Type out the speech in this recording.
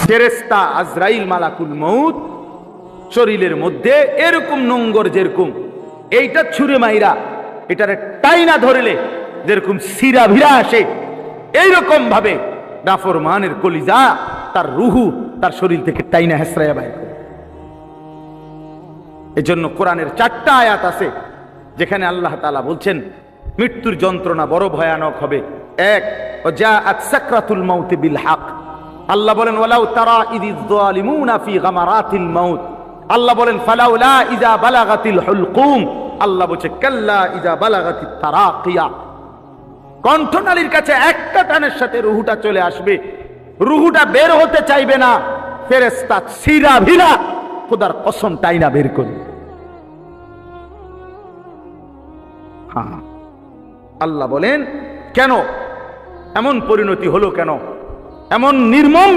ফেরেশতা আজরাইল মালাকুল মউত শরীরের মধ্যে এরকম নোংর, যেরকম এইটা ছুঁড়ে মাইরা এটারে টাইনা ধরলে যেরকম সিরা ভিরা আসে, এইরকম ভাবে নাফরমানের কলিজা তার রুহু তার শরীর থেকে টাইনা হেসরাইয়া বাইর করে। এজন্য কোরআনের 4টা আয়াত আছে যেখানে আল্লাহ তাআলা বলছেন মৃত্যুর যন্ত্রণা বড় ভয়ানক হবে। এক, জাআত সাকরাতুল মাউত বিল হক। আল্লাহ বলেন ওয়ালাউ তারা ইযিজ যালিমুনা ফি গামারাতিল মাউত। আল্লাহ বলেন ফালাউলা ইযা বালাগাতিল হুলকুম। আল্লাহ বলেন কাল্লা ইযা বালাগাতিত তারাকিয়া। কণ্ঠনালীর কাছে একটা টানের সাথে রুহুটা চলে আসবে, রুহুটা বের হতে চাইবে না, ফেরেশতা সিরা ভিরা খোদার কসম টাইনা বের করবে। হ্যাঁ, আল্লাহ বলেন কেন এমন পরিণতি হলো, কেন এমন নির্মম